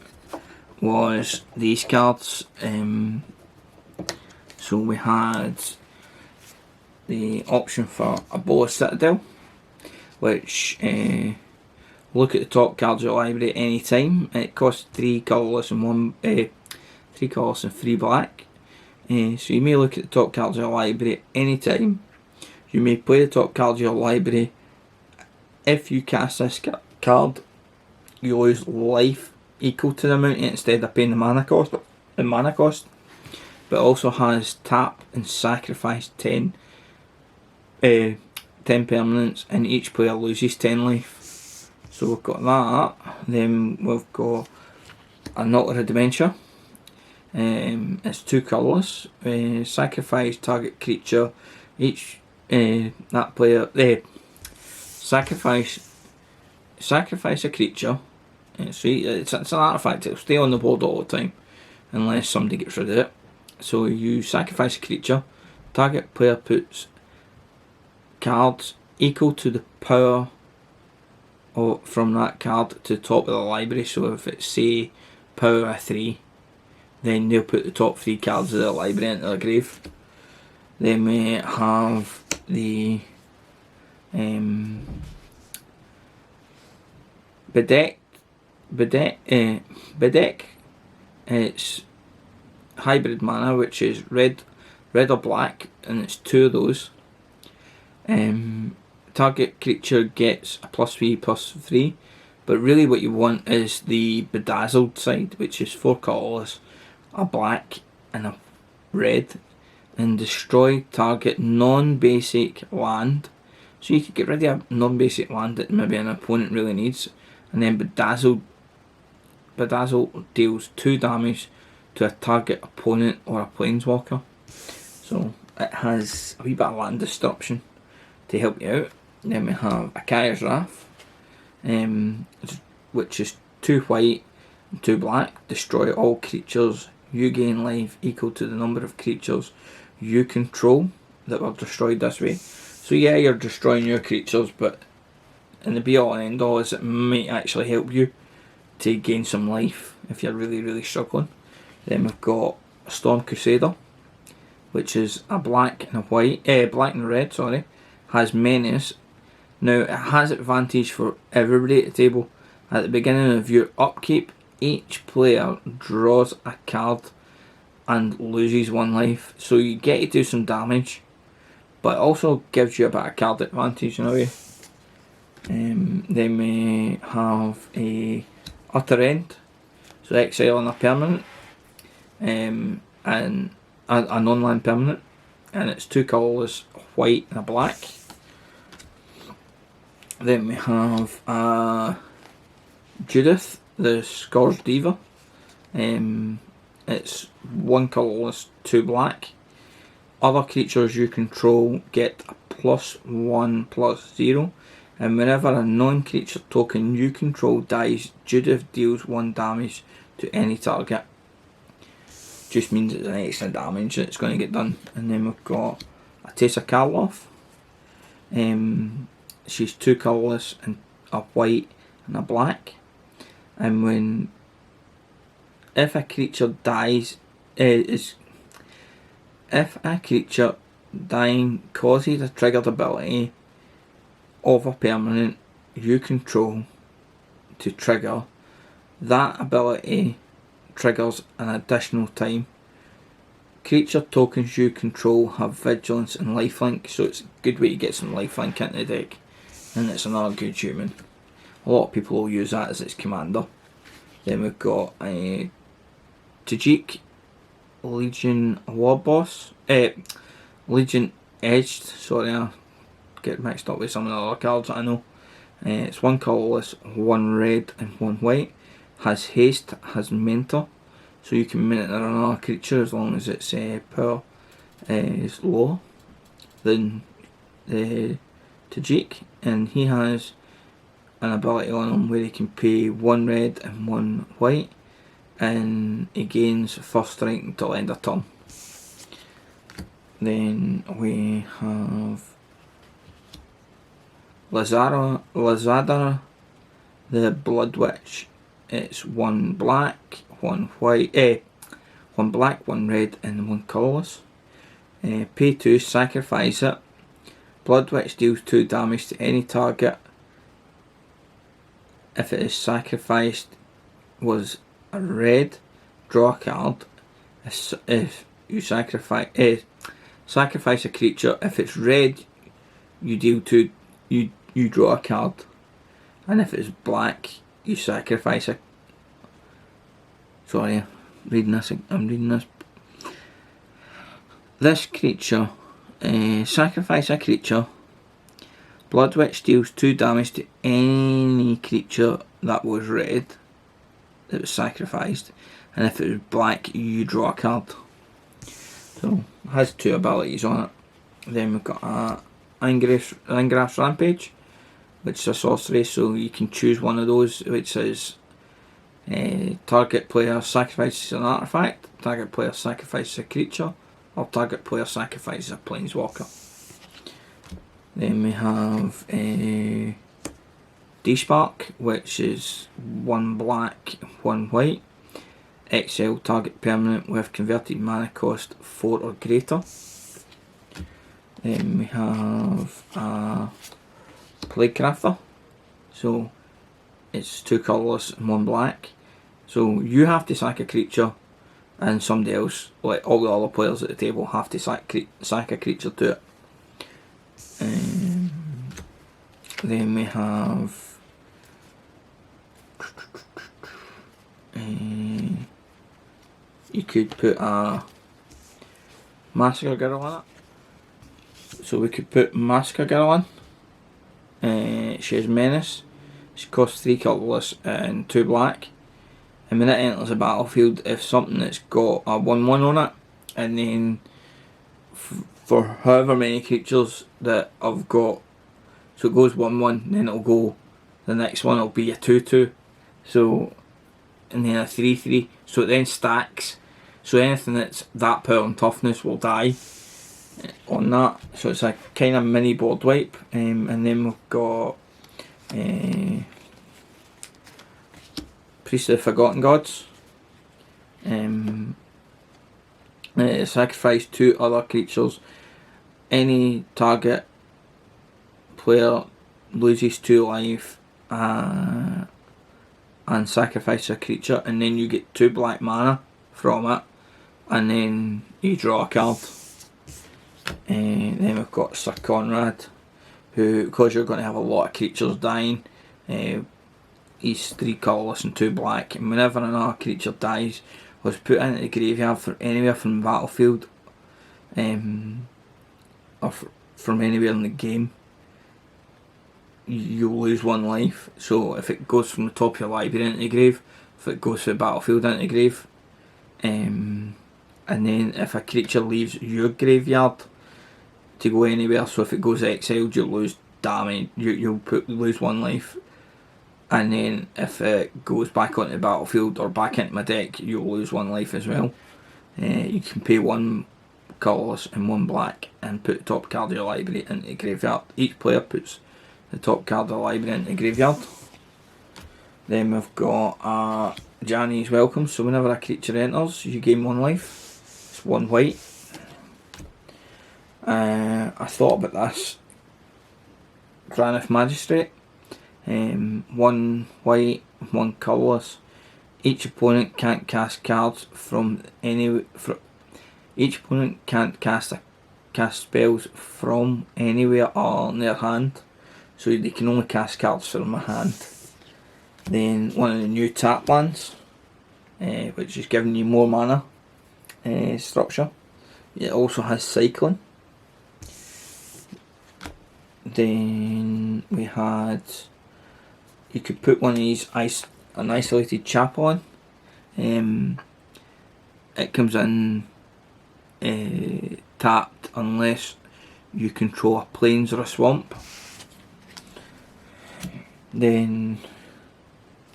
was these cards. So we had the option for a Bolas Citadel, which look at the top cards of your library at any time. It costs 3 colourless and 3 colourless and 3 black. So you may look at the top cards of your library at any time. You may play the top cards of your library. If you cast this card, you lose life equal to the amount instead of paying the mana cost. But also has tap and sacrifice 10 10 permanents, and each player loses 10 life. So we've got that. Then we've got an Altar of Dementia. It's 2 colourless. Sacrifice target creature. Each that player sacrifice a creature. So it's an artifact. It'll stay on the board all the time unless somebody gets rid of it. So you sacrifice a creature. Target player puts cards equal to the power from that card to the top of the library. So if it's, say, power 3, then they'll put the top 3 cards of the library into the grave. Then we have the Bedeck. It's hybrid mana, which is red or black, and it's 2 of those. Target creature gets a +3/+3, but really what you want is the bedazzled side, which is 4 colours, a black and a red, and destroy target non-basic land. So you could get rid of a non-basic land that maybe an opponent really needs, and then bedazzle deals 2 damage to a target opponent or a planeswalker. So it has a wee bit of land disruption to help you out. Then we have Akaya's Wrath, which is 2 white and 2 black. Destroy all creatures. You gain life equal to the number of creatures you control that were destroyed this way. So yeah, you're destroying your creatures, but in the be all and end all is it might actually help you to gain some life if you're really, really struggling. Then we've got a Storm Crusader, which is a black and a white, black and red, sorry. Has Menace. Now it has advantage for everybody at the table. At the beginning of your upkeep, each player draws a card and loses 1 life. So you get to do some damage, but it also gives you a bit of card advantage in a way. Then we have a Utter End. So exile on a permanent, and a non-land permanent, and it's 2 colours, white and a black. Then we have Judith, the Scourge Diva. It's 1 colourless, 2 black. Other creatures you control get a +1/+0, and whenever a non-creature token you control dies, Judith deals 1 damage to any target. Just means it's an extra damage that's going to get done. And then we've got a Tessa Karloff. She's 2 colourless and a white and a black. And if a creature dies, if a creature dying causes a triggered ability of a permanent you control to trigger, that ability triggers an additional time. Creature tokens you control have vigilance and lifelink, so it's a good way to get some lifelink into the deck, and it's another good human. A lot of people will use that as its commander. Then we've got a Tajik Legion War Boss, Legion Edged, sorry I get mixed up with some of the other cards that I know. It's 1 colourless, 1 red and 1 white. Has haste, has mentor, so you can mentor another creature as long as its power is lower than the Tajik, and he has an ability on him where he can pay 1 red and 1 white, and he gains first strike until end of turn. Then we have Lazada the Blood Witch. It's 1 black, 1 white, 1 black, 1 red and 1 colourless. Pay 2, sacrifice it. Blood Witch deals 2 damage to any target. If it is sacrificed was a red, draw a card. If you sacrifice a creature, if it's red, you deal 2. You draw a card, and if it's black, you sacrifice a. Sorry, I'm reading this. This creature Sacrifice a creature. Bloodwitch deals 2 damage to any creature that was red, that was sacrificed, and if it was black, you draw a card. So it has 2 abilities on it. Then we've got a Ingraff's Rampage, which is a sorcery, so you can choose one of those, which is target player sacrifices an artifact, target player sacrifices a creature, or target player sacrifices a planeswalker. Then we have D-Spark, which is 1 black, 1 white. Exile target permanent with converted mana cost 4 or greater. Then we have a Plaguecrafter. So it's 2 colourless and 1 black. So you have to sack a creature, and somebody else, like all the other players at the table, have to sack a creature to it. Then we have you could put a Massacre Girl on it. So we could put Massacre Girl on. She has Menace. She costs 3 colourless and 2 black. And when it enters the battlefield, if something that's got a 1/1 on it, and then for however many creatures that I've got, so it goes 1/1, then it'll go, the next one will be a 2/2, so, and then a 3/3, so it then stacks, so anything that's that power and toughness will die on that, so it's a kind of mini board wipe. And then we've got Priest of the Forgotten Gods. Sacrifice 2 other creatures. Any target player loses 2 life and sacrifice a creature, and then you get 2 black mana from it, and then you draw a card. Then we've got Sir Conrad, who, because you're going to have a lot of creatures dying, he's 3 colourless and 2 black, and whenever another creature dies, was put into the graveyard for anywhere from the battlefield, or from anywhere in the game, you'll lose 1 life. So if it goes from the top of your library into the grave, if it goes to the battlefield into the grave, and then if a creature leaves your graveyard to go anywhere, so if it goes exiled, you'll lose damage, you'll lose 1 life. And then if it goes back onto the battlefield or back into my deck, you'll lose 1 life as well. You can pay 1 colourless and 1 black and put the top card of your library into the graveyard. Each player puts the top card of the library into the graveyard. Then we've got Jani's Welcome, so whenever a creature enters, you gain 1 life. It's 1 white. I thought about this. Granith Magistrate. 1 white, 1 colourless. Each opponent can't cast cards from any. Each opponent can't cast spells from anywhere on their hand, so they can only cast cards from their hand. Then one of the new tap lands, which is giving you more mana structure. It also has cycling. Then we had, you could put one of these an isolated chapel in. It comes in tapped unless you control a plains or a swamp. Then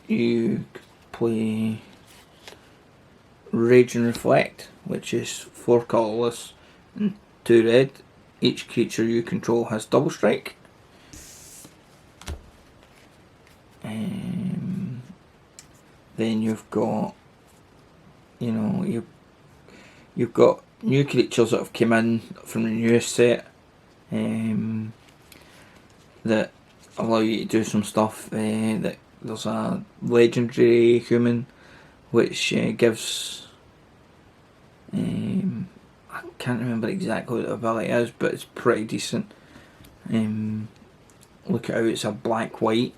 you play Rage and Reflect, which is 4 colourless and 2 red. Each creature you control has double strike. Then you've got, you've got new creatures that have come in from the newest set that allow you to do some stuff. That there's a legendary human which gives, I can't remember exactly what the ability is, but it's pretty decent. Look at how it's a black-white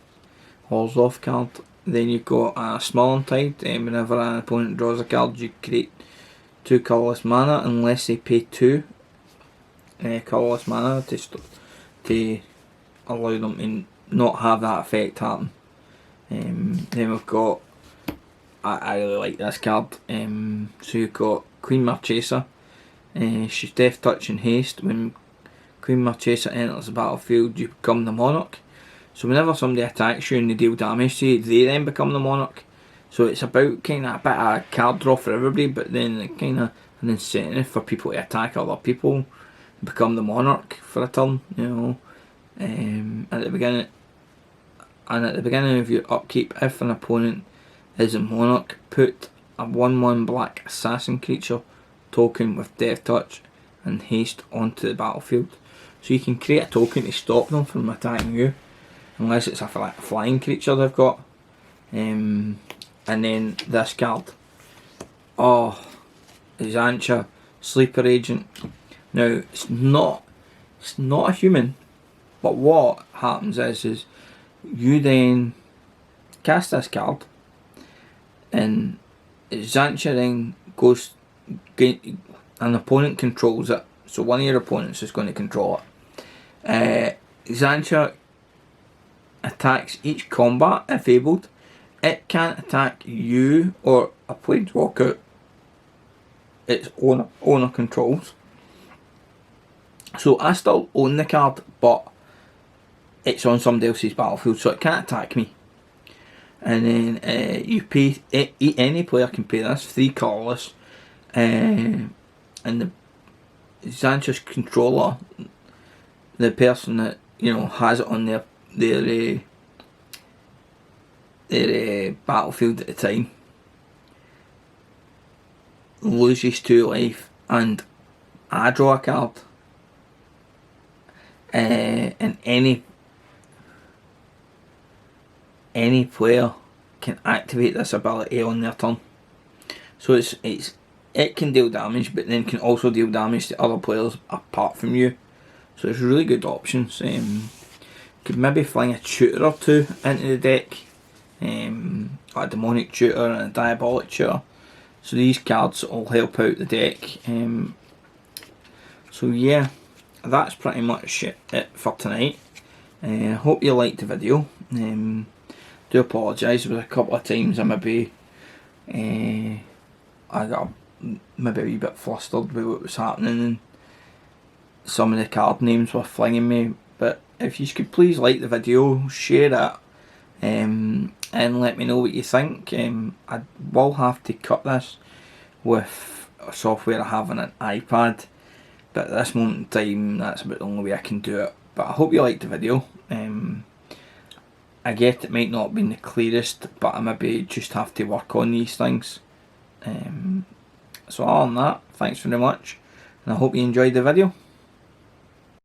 Orzhov card. Then you've got a Smallantide. Whenever an opponent draws a card, you create 2 colourless mana unless they pay 2. colourless mana to allow them to not have that effect happen. Then we've got, I really like this card. So you've got Queen Marchesa. She's Death Touch and Haste. When Queen Marchesa enters the battlefield, you become the monarch. So whenever somebody attacks you and they deal damage to you, they then become the monarch. So it's about kind of a bit of a card draw for everybody, but then kind of an incentive for people to attack other people and become the monarch for a turn, you know. At the beginning of your upkeep, if an opponent is a monarch, put a 1/1 black assassin creature token with Death Touch and Haste onto the battlefield. So you can create a token to stop them from attacking you, unless it's a flying creature they've got. And then this card, Xancha, Sleeper Agent. Now it's not a human, but what happens is you then cast this card, and Xancha then goes, an opponent controls it, so one of your opponents is going to control it. Xancha attacks each combat if able. It can't attack you or a planeswalker its owner controls. So I still own the card, but it's on somebody else's battlefield, so it can't attack me. And then you pay, any player can pay this, 3 colourless, and the Xancha's controller, the person that has it on their battlefield at the time, loses 2 life, and I draw a card, and any player can activate this ability on their turn. So it can deal damage, but then can also deal damage to other players apart from you. So it's really good options. Could maybe fling a tutor or 2 into the deck, like a demonic tutor and a diabolic tutor. So these cards will help out the deck. So yeah, that's pretty much it for tonight. I hope you liked the video. Do apologise, there was a couple of times I got maybe a wee bit flustered with what was happening and some of the card names were flinging me. But if you could please like the video, share it, and let me know what you think. I will have to cut this with software I have on an iPad, but at this moment in time that's about the only way I can do it. But I hope you liked the video. I get it might not be the clearest, but I maybe just have to work on these things. So other than that, thanks very much, and I hope you enjoyed the video.